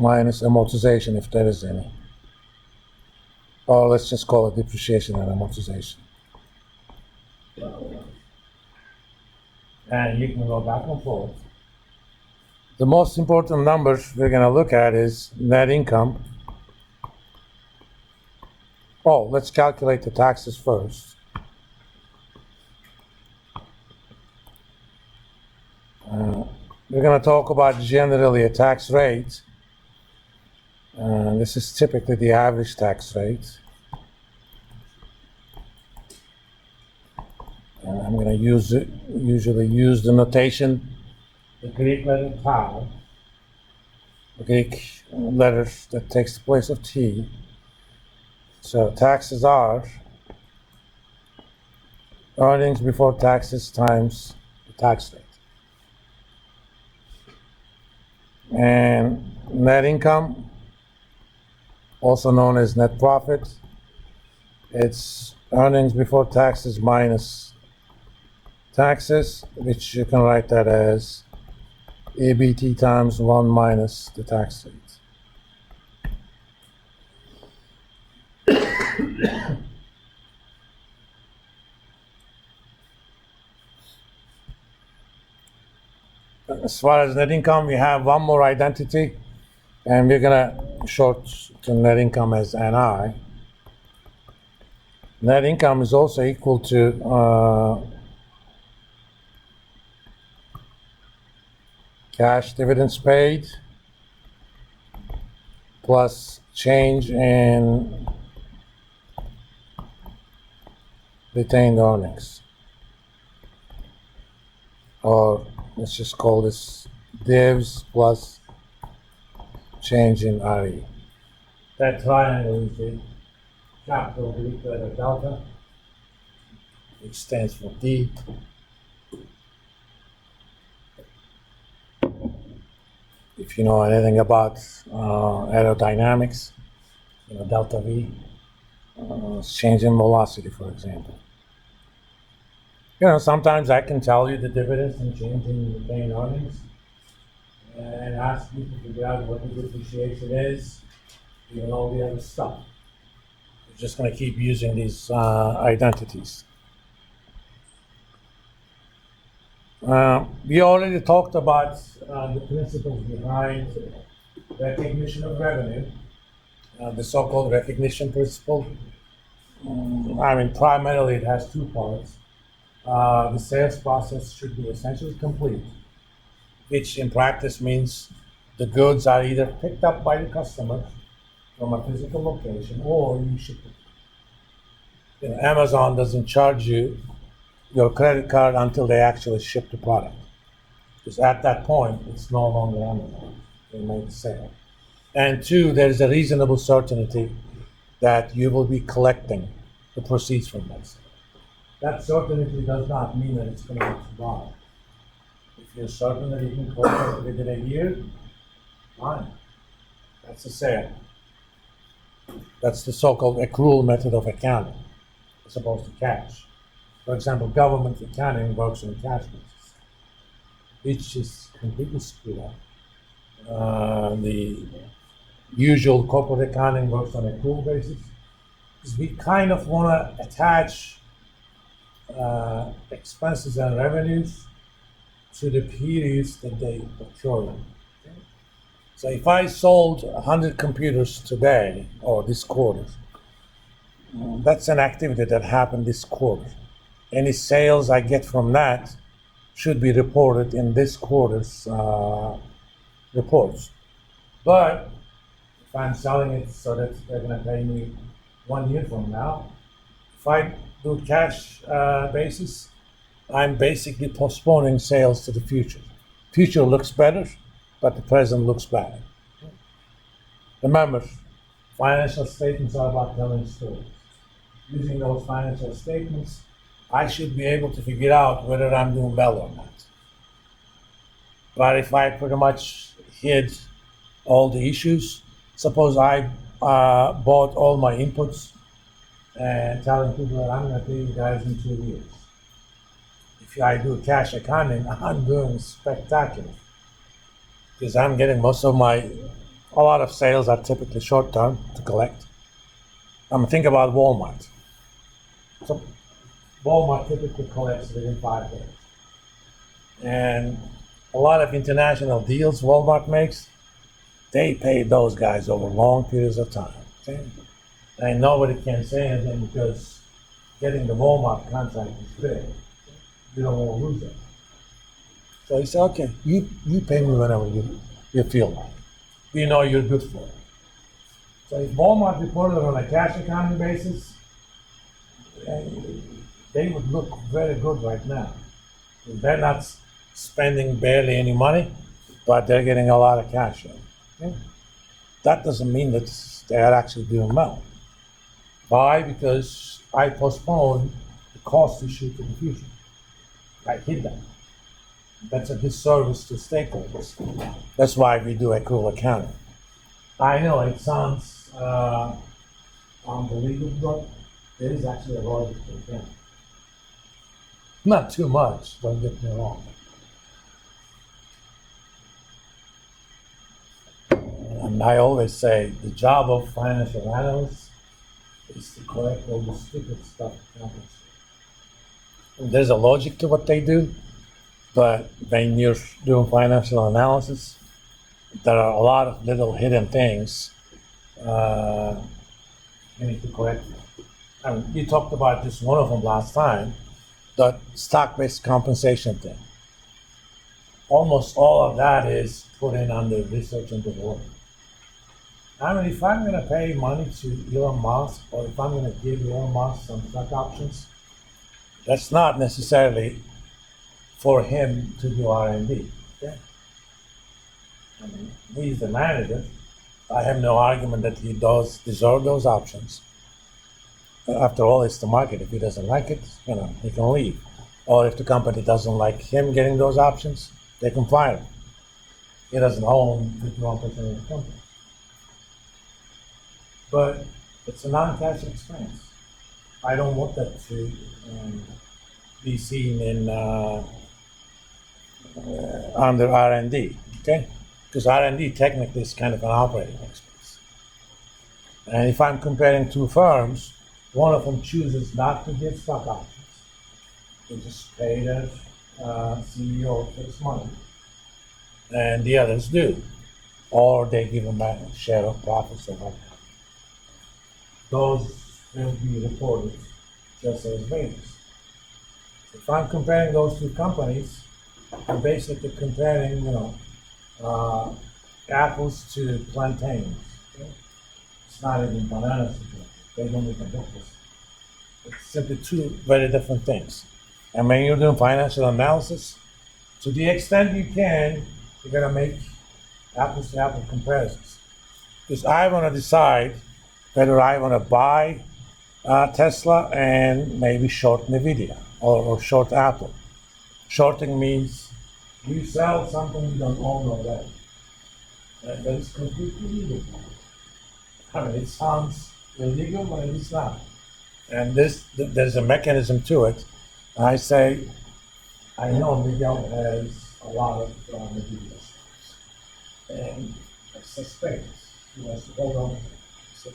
minus amortization if there is any. Or let's just call it depreciation and amortization. And you can go back and forth. The most important number we're going to look at is net income. Oh, let's calculate the taxes first. We're going to talk about generally a tax rate. This is typically the average tax rate. And I'm going to usually use the notation, the Greek letter tau, the Greek letter that takes the place of t. So taxes are earnings before taxes times the tax rate. And net income, also known as net profit, it's earnings before taxes minus taxes, which you can write that as EBT times 1 minus the tax rate. As far as net income, we have one more identity, and we're gonna short to net income as NI. Net income is also equal to cash dividends paid plus change in retained earnings, or let's just call this divs plus change in RE. That triangle is the capital Greek letter delta, which stands for D. If you know anything about aerodynamics, delta V, change in velocity, for example. Sometimes I can tell you the dividends and change in retained earnings and ask you to figure out what the depreciation is, all the other stuff. We're just going to keep using these identities. We already talked about the principles behind recognition of revenue, the so-called recognition principle. Primarily it has two parts. The sales process should be essentially complete, which in practice means the goods are either picked up by the customer from a physical location or you ship it. Amazon doesn't charge you your credit card until they actually ship the product, because at that point it's no longer Amazon. They made the sale. And two, there's a reasonable certainty that you will be collecting the proceeds from that sale. That certainty does not mean that it's going to be tomorrow. If you're certain that you can collect it within a year, fine. That's a sale. That's the so-called accrual method of accounting, as opposed to cash. For example, government accounting works on a cash basis, which is completely screwed up. The usual corporate accounting works on accrual basis, because we kind of want to attach expenses and revenues to the periods that they occur in. So if I sold 100 computers today or this quarter, that's an activity that happened this quarter. Any sales I get from that should be reported in this quarter's reports. But if I'm selling it so that they're going to pay me 1 year from now, if I do cash basis, I'm basically postponing sales to the future. Future looks better, but the present looks bad. Remember, financial statements are about telling stories. Using those financial statements, I should be able to figure out whether I'm doing well or not. But if I pretty much hid all the issues, suppose I bought all my inputs and telling people that I'm going to pay you guys in 2 years. If I do cash accounting, I'm doing spectacular, because I'm getting most of my a lot of sales are typically short term to collect. Think about Walmart. So Walmart typically collects within 5 days. And a lot of international deals Walmart makes, they pay those guys over long periods of time. Okay? And nobody can say anything because getting the Walmart contract is big. You don't want to lose it. So he said, okay, you pay me whenever you feel like. You know you're good for it. So if Walmart reported on a cash accounting basis, they would look very good right now. They're not spending barely any money, but they're getting a lot of cash in. Okay? That doesn't mean that they're actually doing well. Why? Because I postponed the cost issue to the future. I hid that. That's a disservice to stakeholders. That's why we do accrual accounting. I know it sounds unbelievable, but there is actually a logic to accounting. Not too much, don't get me wrong. And I always say the job of financial analysts is to correct all the stupid stuff happens. There's a logic to what they do, but when you're doing financial analysis, there are a lot of little hidden things you need to correct. You talked about just one of them last time, the stock-based compensation thing. Almost all of that is put in under research and development. If I'm going to pay money to Elon Musk, or if I'm going to give Elon Musk some stock options, that's not necessarily for him to do R&D. Okay? He's the manager. I have no argument that he does deserve those options. After all, it's the market. If he doesn't like it, he can leave. Or if the company doesn't like him getting those options, they can fire him. He doesn't own 51% of the company. But it's a non-cash expense. I don't want that to be seen in under R&D, okay? Because R&D technically is kind of an operating expense. And if I'm comparing two firms, one of them chooses not to give stock options. They just pay their CEO fixed money. And the others do. Or they give them a share of profits or whatnot. Those will be reported just as wages. If I'm comparing those two companies, I'm basically comparing, apples to plantains. Okay? It's not even bananas. They don't even look this. It's simply two very different things. And when you're doing financial analysis, to the extent you can, you're gonna make apples to apple comparisons. Because I want to decide whether I want to buy Tesla and maybe short Nvidia or short Apple. Shorting means you sell something you don't own already. That is completely legal. It sounds illegal, but it's not. And there's a mechanism to it. I say, I know Miguel has a lot of Nvidia stocks, and I suspect he wants to hold on to it. I said,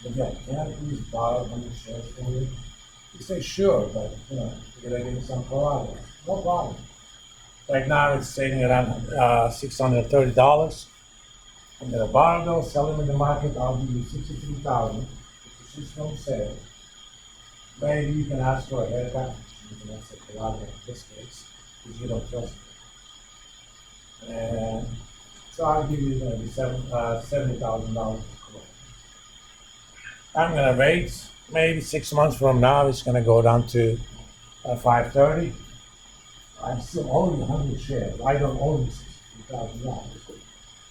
Miguel, can I please borrow 100 shares from you? He said, sure, but you gotta give me some collateral. No problem. Right now it's trading around $630. I'm gonna borrow those, sell them in the market. I'll give you $63,000. If it's no sale, maybe you can ask for a haircut. You can ask for collateral in this case because you don't trust me. And so I'll give you maybe $70,000. I'm gonna wait. Maybe 6 months from now, it's gonna go down to 530. I'm still owing 100 shares. I don't own $60,000.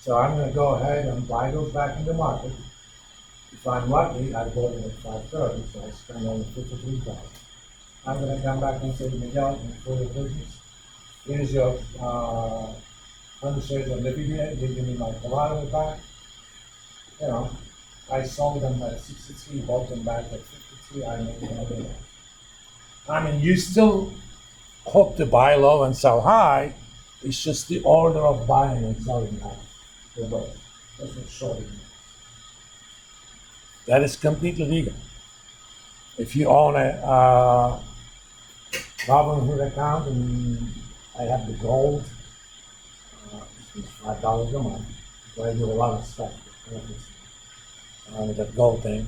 So I'm going to go ahead and buy those back in the market. If I'm lucky, I bought them at 530, so I spend only $53,000. I'm going to come back and say, Miguel, for your business, here's your 100 shares of Nvidia. You give me my collateral back. I sold them at 63, bought them back at 53. I made another one. You still hope to buy low and sell high. It's just the order of buying and selling high. That's what shorting is. That is completely legal. If you own a Robinhood account and I have the gold, it's $5 a month. So I do a lot of stuff with that gold thing.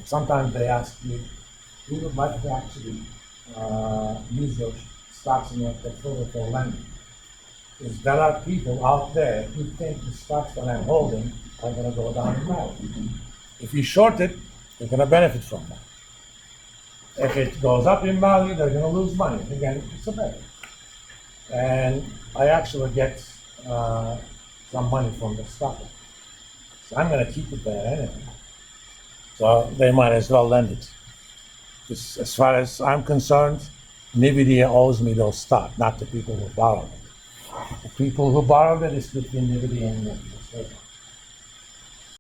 Sometimes they ask you, we would like to actually use those stocks in your portfolio for lending. Because there are people out there who think the stocks that I'm holding are going to go down in value. If you short it, you're going to benefit from that. If it goes up in value, they're going to lose money. Again, it's a bet. And I actually get some money from the stock. So I'm going to keep it there anyway. So they might as well lend it. Because as far as I'm concerned, NVIDIA owes me those stock, not the people who borrowed it. The people who borrowed it is between NVIDIA and me.